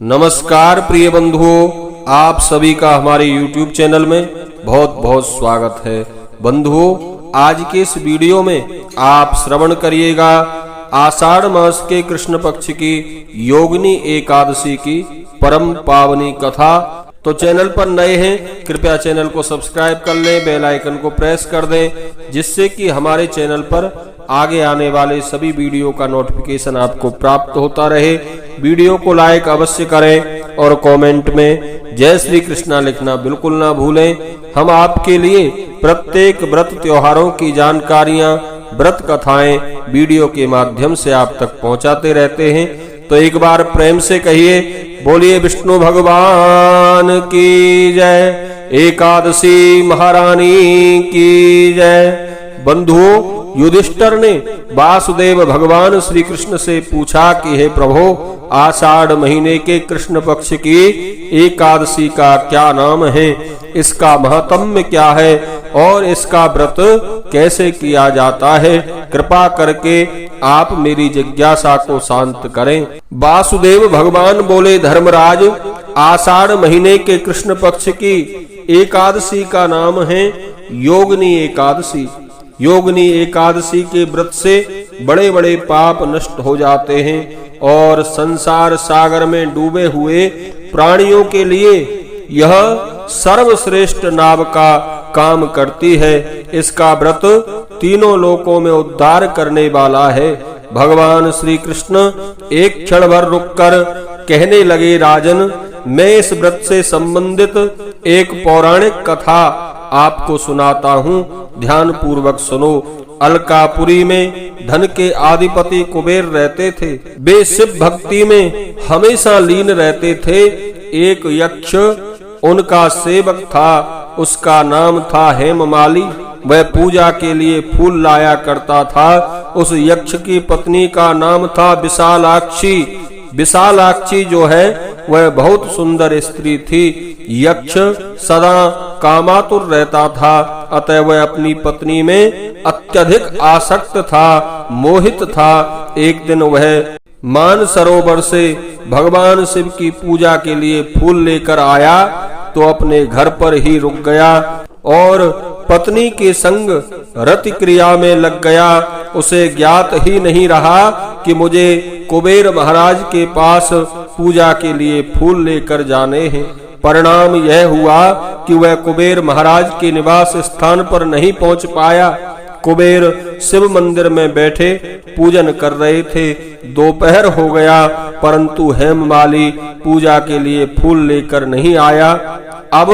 नमस्कार प्रिय बंधुओं, आप सभी का हमारे YouTube चैनल में बहुत बहुत स्वागत है। बंधुओं, आज के इस वीडियो में आप श्रवण करिएगा आषाढ़ मास के कृष्ण पक्ष की योगिनी एकादशी की परम पावनी कथा। तो चैनल पर नए हैं, कृपया चैनल को सब्सक्राइब कर लें, बेल आइकन को प्रेस कर दें, जिससे कि हमारे चैनल पर आगे आने वाले सभी वीडियो का नोटिफिकेशन आपको प्राप्त होता रहे। वीडियो को लाइक अवश्य करें और कमेंट में जय श्री कृष्णा लिखना बिल्कुल ना भूलें। हम आपके लिए प्रत्येक व्रत त्योहारों की जानकारियां, व्रत कथाएं वीडियो के माध्यम से आप तक पहुंचाते रहते हैं। तो एक बार प्रेम से कहिए, बोलिए विष्णु भगवान की जय, एकादशी महारानी की जय। बंधुओं, युधिष्ठिर ने वासुदेव भगवान श्री कृष्ण से पूछा कि हे प्रभु, आषाढ़ महीने के कृष्ण पक्ष की एकादशी का क्या नाम है, इसका महात्म्य क्या है और इसका व्रत कैसे किया जाता है? कृपा करके आप मेरी जिज्ञासा को शांत करें। वासुदेव भगवान बोले, धर्मराज, आषाढ़ महीने के कृष्ण पक्ष की एकादशी का नाम है योगिनी एकादशी। योगिनी एकादशी के व्रत से बड़े बड़े पाप नष्ट हो जाते हैं और संसार सागर में डूबे हुए प्राणियों के लिए यह सर्वश्रेष्ठ नाव का काम करती है। इसका व्रत तीनों लोकों में उद्धार करने वाला है। भगवान श्री कृष्ण एक क्षण भर रुककर कहने लगे, राजन, मैं इस व्रत से संबंधित एक पौराणिक कथा आपको सुनाता हूँ, ध्यान पूर्वक सुनो। अलकापुरी में धन के अधिपति कुबेर रहते थे। वे शिव भक्ति में हमेशा लीन रहते थे। एक यक्ष उनका सेवक था, उसका नाम था हेममाली। वह पूजा के लिए फूल लाया करता था। उस यक्ष की पत्नी का नाम था विशालाक्षी। विशालाक्षी जो है वह बहुत सुंदर स्त्री थी। यक्ष सदा कामातुर रहता था, अतः वह अपनी पत्नी में अत्यधिक आसक्त था, मोहित था। एक दिन वह मानसरोवर से भगवान शिव की पूजा के लिए फूल लेकर आया तो अपने घर पर ही रुक गया और पत्नी के संग रति क्रिया में लग गया। उसे ज्ञात ही नहीं रहा कि मुझे कुबेर महाराज के पास पूजा के लिए फूल लेकर जाने हैं। परिणाम यह हुआ कि वह कुबेर महाराज के निवास स्थान पर नहीं पहुंच पाया। कुबेर शिव मंदिर में बैठे पूजन कर रहे थे। दोपहर हो गया, परंतु हेममाली पूजा के लिए फूल लेकर नहीं आया। अब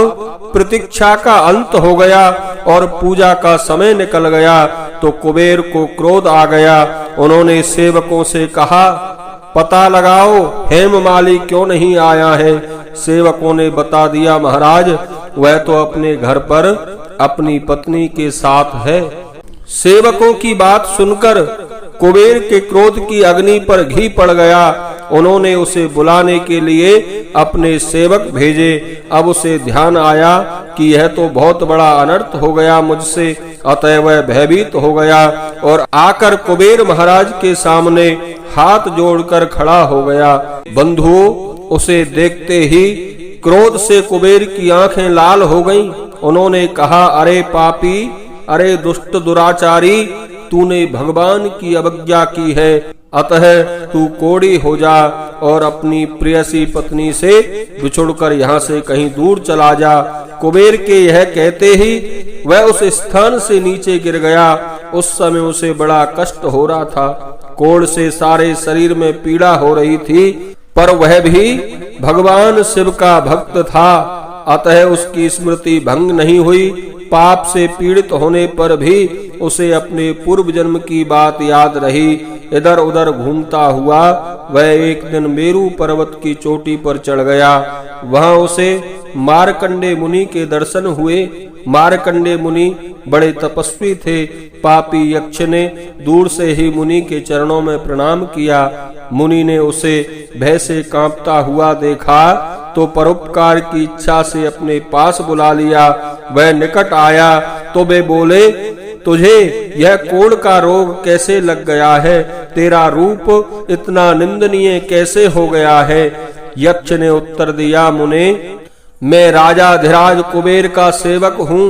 प्रतीक्षा का अंत हो गया और पूजा का समय निकल गया तो कुबेर को क्रोध आ गया। उन्होंने सेवकों से कहा, पता लगाओ हेममाली क्यों नहीं आया है। सेवकों ने बता दिया, महाराज, वह तो अपने घर पर अपनी पत्नी के साथ है। सेवकों की बात सुनकर कुबेर के क्रोध की अग्नि पर घी पड़ गया। उन्होंने उसे बुलाने के लिए अपने सेवक भेजे। अब उसे ध्यान आया कि यह तो बहुत बड़ा अनर्थ हो गया मुझसे, अतः वह भयभीत हो गया और आकर कुबेर महाराज के सामने हाथ जोड़कर खड़ा हो गया। बंधुओं, उसे देखते ही क्रोध से कुबेर की आंखें लाल हो गईं। उन्होंने कहा, अरे पापी, अरे दुष्ट दुराचारी, तूने भगवान की अवज्ञा की है, अतः तू कोढ़ी हो जा और अपनी प्रियसी पत्नी से बिछुड़कर यहाँ से कहीं दूर चला जा। कुबेर के यह कहते ही वह उस स्थान से नीचे गिर गया। उस समय उसे बड़ा कष्ट हो रहा था। कोढ़ से सारे शरीर में पीड़ा हो रही थी, पर वह भी भगवान शिव का भक्त था, अतः उसकी स्मृति भंग नहीं हुई। पाप से पीड़ित होने पर भी उसे अपने पूर्व जन्म की बात याद रही। इधर उधर घूमता हुआ वह एक दिन मेरू पर्वत की चोटी पर चढ़ गया। वहां उसे मार्कंडे मुनि के दर्शन हुए। मार्कंडे मुनि बड़े तपस्वी थे। पापी यक्ष ने दूर से ही मुनि के चरणों में प्रणाम किया। मुनि ने उसे भय से कांपता हुआ देखा तो परोपकार की इच्छा से अपने पास बुला लिया। वह निकट आया तो वे बोले, तुझे यह कोढ़ का रोग कैसे लग गया है? तेरा रूप इतना निंदनीय कैसे हो गया है? यक्ष ने उत्तर दिया, मुने मैं राजाधिराज कुबेर का सेवक हूँ।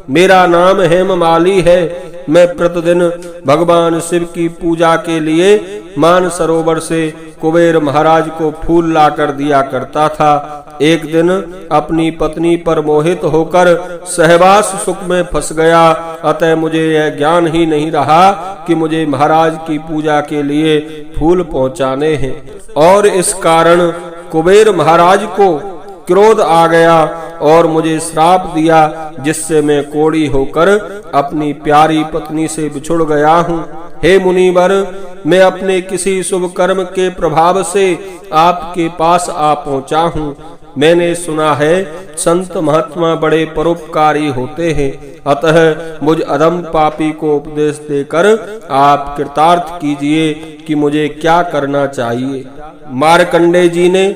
मेरा नाम हेममाली है। मैं प्रतिदिन भगवान शिव की पूजा के लिए मानसरोवर से कुबेर महाराज को फूल लाकर दिया करता था। एक दिन अपनी पत्नी पर मोहित होकर सहवास सुख में फंस गया। अतः मुझे यह ज्ञान ही नहीं रहा कि मुझे महाराज की पूजा के लिए फूल पहुंचाने हैं, और इस कारण कुबेर महाराज को क्रोध आ गया और मुझे श्राप दिया, जिससे मैं कोढ़ी होकर अपनी प्यारी पत्नी से बिछुड़ गया हूँ। हे मुनिवर, मैं अपने किसी शुभ कर्म के प्रभाव से आपके पास आ पहुँचा हूँ। मैंने सुना है संत महात्मा बड़े परोपकारी होते हैं, अतः मुझ अधम पापी को उपदेश देकर आप कृतार्थ कीजिए कि मुझे क्या करना चाहिए। मार्कंडेय जी ने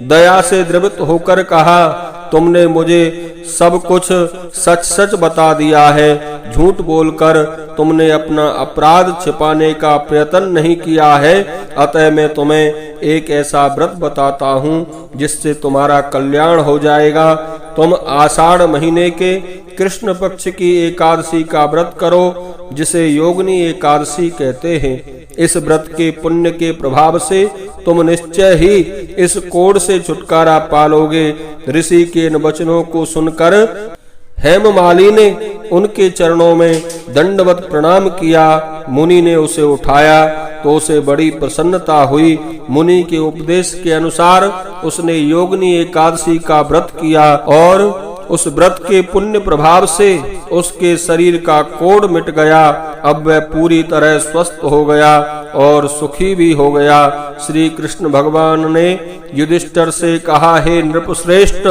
दया से द्रवित होकर कहा, तुमने मुझे सब कुछ सच सच बता दिया है। झूठ बोलकर तुमने अपना अपराध छिपाने का प्रयत्न नहीं किया है। अतः मैं तुम्हें एक ऐसा व्रत बताता हूँ जिससे तुम्हारा कल्याण हो जाएगा। तुम आषाढ़ महीने के कृष्ण पक्ष की एकादशी का व्रत करो, जिसे योगिनी एकादशी कहते हैं। इस व्रत के पुण्य के प्रभाव से तुम निश्चय ही इस कोढ़ से छुटकारा पालोगे। ऋषि के इन वचनों को सुनकर हेममाली ने उनके चरणों में दंडवत प्रणाम किया। मुनि ने उसे उठाया तो उसे बड़ी प्रसन्नता हुई। मुनि के उपदेश के अनुसार उसने योगिनी एकादशी का व्रत किया और उस व्रत के पुण्य प्रभाव से उसके शरीर का कोढ़ मिट गया। अब वह पूरी तरह स्वस्थ हो गया और सुखी भी हो गया। श्री कृष्ण भगवान ने युधिष्ठिर से कहा, हे नृपश्रेष्ठ,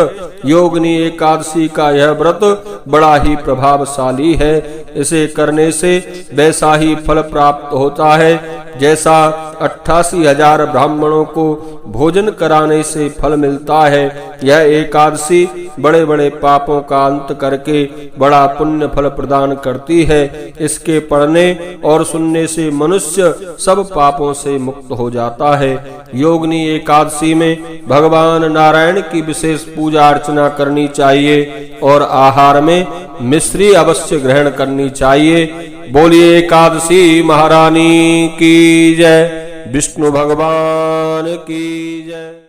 योगिनी एकादशी का यह व्रत बड़ा ही प्रभावशाली है। इसे करने से वैसा ही फल प्राप्त होता है जैसा 88,000 ब्राह्मणों को भोजन कराने से फल मिलता है। यह एकादशी बड़े बड़े पापों का अंत करके बड़ा पुण्य फल प्रदान करती है। इसके पढ़ने और सुनने से मनुष्य सब पापों से मुक्त हो जाता है। योगिनी एकादशी में भगवान नारायण की विशेष पूजा अर्चना करनी चाहिए और आहार में मिश्री अवश्य ग्रहण करनी चाहिए। बोलिए एकादशी महारानी की जय, विष्णु भगवान की जय।